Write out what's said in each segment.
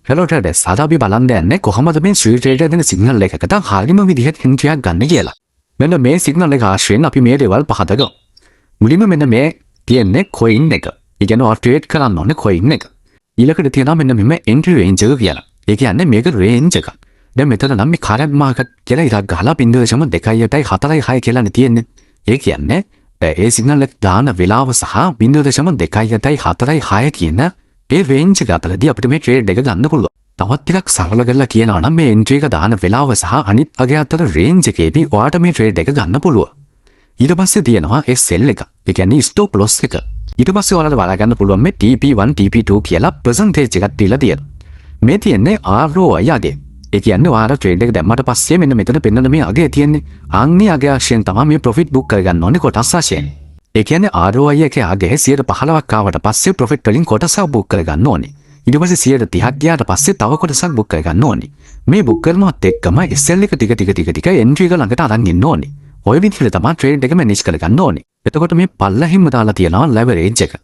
fellow traders සාදාපි බලන්නේ කොහොමද මේ ස්විච් රේට් දෙන සිග්නල් එකකට හරියම විදිහට හින්ට්යක් ගන්න කියලා. මෙන්න මේ සිග්නල් එක ආශ්‍රයෙන් අපි මේ දේවල් පහත ගමු. මුලින්ම මෙන්න මේ තියෙන්නේ coin එක. ඒ කියන්නේ ට්‍රේඩ් කරන්න ඕනේ coin එක. ඊළඟට තියෙනවා මෙන්න මෙම entry range එක කියලා. ඒ කියන්නේ මේක range එකක්. දැන් මෙතන නම් මේ current market කියලා ඉරක් ගහලා 0.2.4.6 කියලානේ තියෙන්නේ. ඒ කියන්නේ ඒ සිග්නල් එක දාන වෙලාව සහ 0.2.4.6 කියන ඒ range එක අතරදී අපිට මේ trade එක ගන්න පුළුවන්. තවත් ටිකක් සරල කරලා කියනවා නම් මේ entry එක දාන වෙලාව සහ අනිත් අගය අතර range එකේදී ඔයාට මේ trade එක ගන්න පුළුවන්. ඊට පස්සේ තියෙනවා ඒ sell එක. ඒ කියන්නේ stop loss එක. ඊට පස්සේ ඔයාලට බලා ගන්න පුළුවන් මේ TP1 TP2 කියලා percentage එකක් දීලා තියෙනවා. මේ තියෙන්නේ ROI අගය. ඒ කියන්නේ ඔයාලා trade එක දැම්මට පස්සේ මෙන්න මෙතන පෙන්වන මේ අගය තියෙන්නේ. අන්නේ අගය වශයෙන් තමයි මේ profit book කරගන්න ඕනේ කොටස් වශයෙන්. ඒ කියන්නේ ROI එකේ අගය 15%ක් ආවට පස්සේ profit වලින් කොටසක් book කරගන්න ඕනේ. ඊට පස්සේ 30%ක් ගියාට පස්සේ තව කොටසක් book කරගන්න ඕනේ. මේ book කරනවත් එක්කම SL එක ටික entry එක ළඟට අරන් ඉන්න ඕනේ. ඔය විදිහට තමයි trade එක manage කරගන්න ඕනේ. එතකොට මේ පල්ලහින්ම දාලා තියෙනවා leverage එක.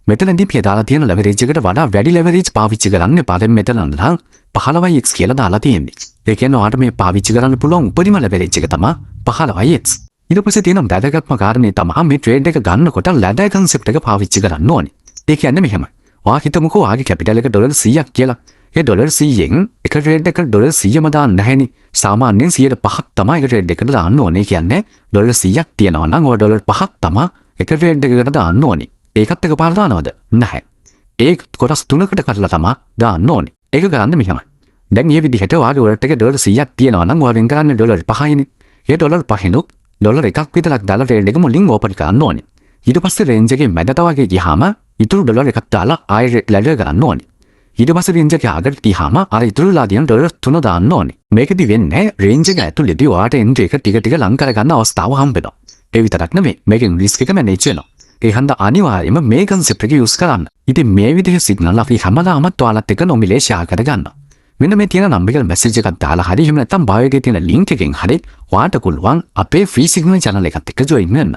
මෙතනදී පිය දාලා තියෙන leverage එකට වඩා වැඩි leverage පාවිච්චි කරන්න එපා. දැන් මෙතන නම් 15x කියලා දාලා තියෙන්නේ. ඒ කියන්නේ ඔයාලට මේ පාවිච්චි කරන්න පුළුවන් උපරිම leverage එක තමයි 15x. ඊට පස්සේ තියෙන වැදගත්ම කාරණේ තමයි මේ trade එක ගන්නකොට ladder concept එක පාවිච්චි කරන්න ඕනේ. ඒ කියන්නේ මෙහෙම. ඔයා හිතමුකෝ ඔයාගේ capital එක $100ක් කියලා. ඒ $100න් එක trade එක $100ම දාන්න නැහෙනි. සාමාන්‍යයෙන් 105ක් තමයි එක trade එකකට දාන්න ඕනේ. කියන්නේ $100ක් තියනවා නම් ඔය $5ක් තමයි එක trade එකකට දාන්න ඕනේ. ඒකත් එකපාරට දානවද? නැහැ. ඒක කොටස් තුනකට කඩලා තමයි දාන්න ඕනේ. ඒක කරන්නේ මෙහෙමයි. දැන් මේ විදිහට ඔයාගේ wallet එකේ $100ක් තියනවා නම් ඔයා වෙන් කරන්නේ $5යිනේ. ඒ $5නුත් $1ක් විතරක් දාලා trade එක මුලින් open කරන්න ඕනේ. ඊට පස්සේ range එකේ මැදට වගේ ගියාම ඉතුරු $1ක් දාලා ආයෙ ladder කරන්න ඕනේ. ඊට පස්සේ range එක ආගට තියාම අර ඉතුරුලා තියෙන $3 දාන්න ඕනේ. මේකෙදි වෙන්නේ range එක ඇතුළේදී ඔයාට entry එක ටික ටික ලං කරගන්න අවස්ථාව හම්බෙනවා. ඒ විතරක් නෙමෙයි මේකෙන් risk එක manage වෙනවා. ඒ හන්ද අනිවාර්යයෙන්ම මේ concept එක use කරන්න. ඉතින් මේ විදිහේ signal අපි හැමදාම ඔයාලත් එක්ක නොමිලේ share කරගන්නවා. මෙන්න මේ තියෙන number එකට message එකක් දාලා හරි එහෙම නැත්නම් bio එකේ තියෙන link එකෙන් හරි ඔයාට පුළුවන් අපේ free signal channel එකත් එක්ක join වෙන්න.